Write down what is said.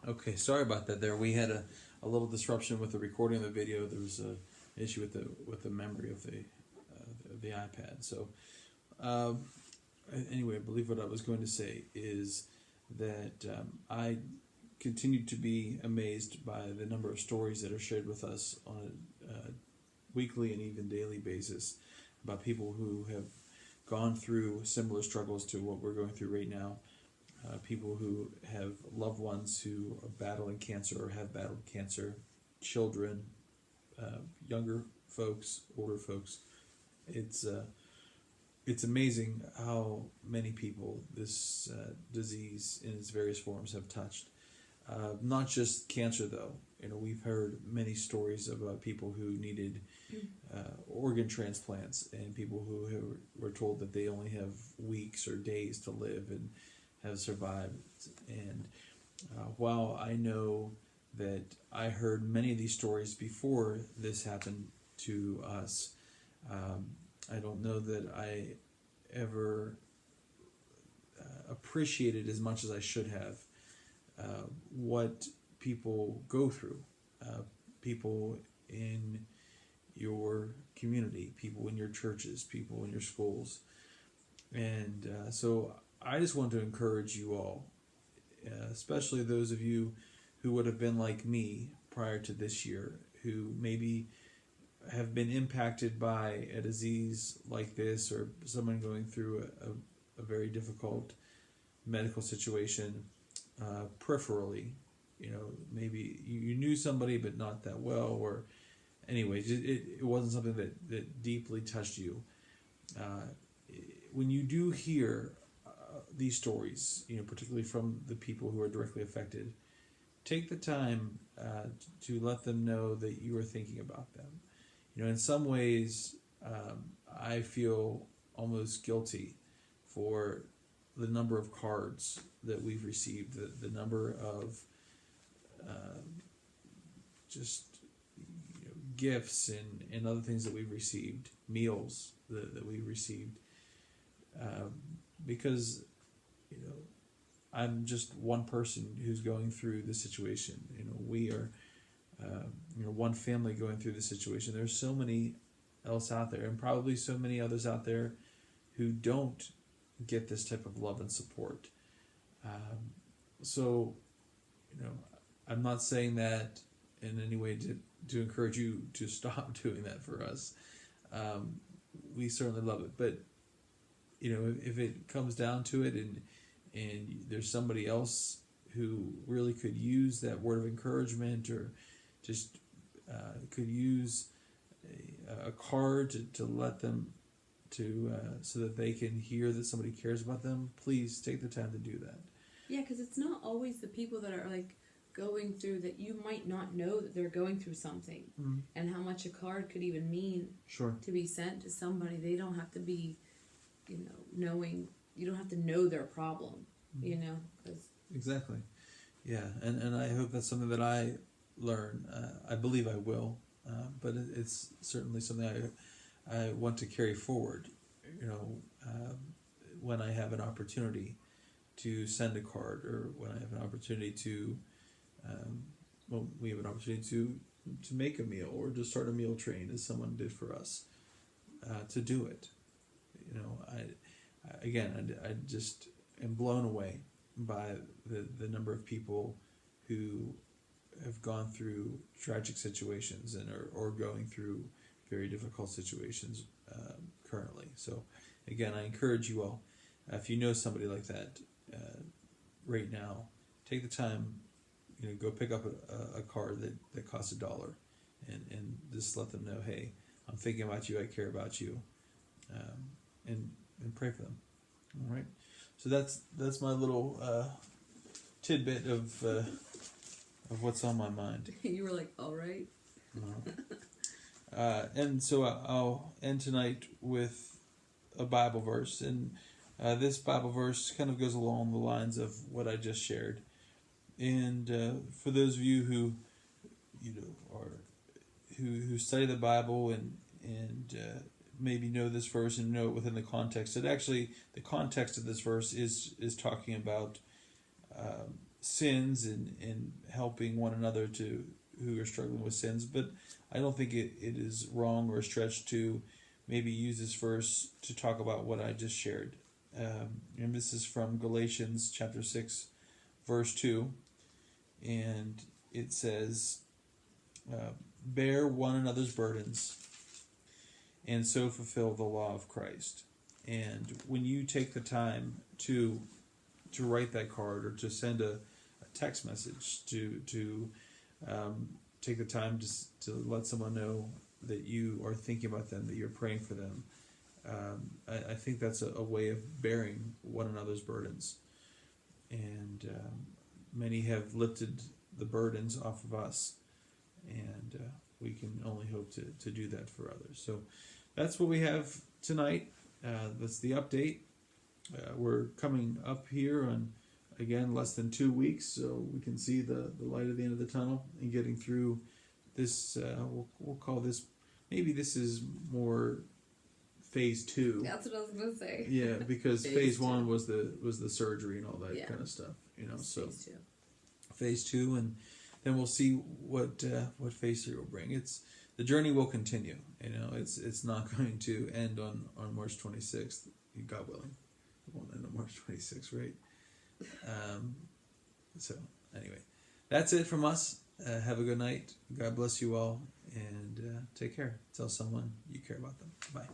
Okay, sorry about that. There, we had a little disruption with the recording of the video. There was a issue with the memory of the iPad. So, um, anyway, I believe what I was going to say is that I continue to be amazed by the number of stories that are shared with us on a weekly and even daily basis about people who have gone through similar struggles to what we're going through right now. People who have loved ones who are battling cancer or have battled cancer, children, younger folks, older folks. It's it's amazing how many people this disease in its various forms have touched. Not just cancer, though. We've heard many stories about people who needed organ transplants and people who were told that they only have weeks or days to live and have survived. And while I know that I heard many of these stories before this happened to us, I don't know that I ever appreciated as much as I should have what people go through. People in your community, people in your churches, people in your schools. And so I just want to encourage you all, especially those of you who would have been like me prior to this year, who maybe have been impacted by a disease like this or someone going through a very difficult medical situation peripherally. Maybe you knew somebody but not that well, or anyways, it wasn't something that deeply touched you. When you do hear these stories, particularly from the people who are directly affected, take the time to let them know that you are thinking about them. In some ways, I feel almost guilty for the number of cards that we've received, the number of just gifts and other things that we've received, meals that we've received, because I'm just one person who's going through the situation. We are one family going through the situation. There's so many else out there, and probably so many others out there who don't get this type of love and support. So, I'm not saying that in any way to encourage you to stop doing that for us. We certainly love it, but if it comes down to it, and there's somebody else who really could use that word of encouragement, or just could use a card to let them so that they can hear that somebody cares about them, please take the time to do that. Yeah, because it's not always the people that are going through that you might not know that they're going through something, and how much a card could even mean. Sure. To be sent to somebody. They don't have to be, knowing. You don't have to know their problem. Cause exactly. Yeah, and I hope that's something that I learn. I believe I will, but it's certainly something I want to carry forward. When I have an opportunity to send a card, or when I have an opportunity to, we have an opportunity to make a meal, or to start a meal train, as someone did for us, to do it. I just am blown away by the number of people who have gone through tragic situations and are going through very difficult situations currently. So, again, I encourage you all, if you know somebody like that right now, take the time, go pick up a card that costs $1, and just let them know, hey, I'm thinking about you, I care about you, and pray for them. All right. So that's my little tidbit of what's on my mind. You were like, all right. And so I'll end tonight with a Bible verse, and this Bible verse kind of goes along the lines of what I just shared. And for those of you who who study the Bible and maybe know this verse and know it within the context, the context of this verse is talking about sins and helping one another who are struggling with sins. But I don't think it is wrong or a stretch to maybe use this verse to talk about what I just shared. And this is from Galatians chapter 6, verse 2. And it says, bear one another's burdens and so fulfill the law of Christ. And when you take the time to write that card or to send a text message, to take the time to let someone know that you are thinking about them, that you're praying for them, I think that's a way of bearing one another's burdens. And many have lifted the burdens off of us, and we can only hope to do that for others. So that's what we have tonight. That's the update. We're coming up here on, again, less than 2 weeks, so we can see the light at the end of the tunnel and getting through this. We'll call this, maybe this is more phase 2. That's what I was gonna say. Yeah, because phase 1 2. was the surgery and all that kind of stuff. So Phase 2. Phase 2, and then we'll see what phase 3 will bring. The journey will continue. It's not going to end on March 26th, God willing. It won't end on March 26th, right? So anyway, that's it from us. Have a good night. God bless you all, and take care. Tell someone you care about them. Bye.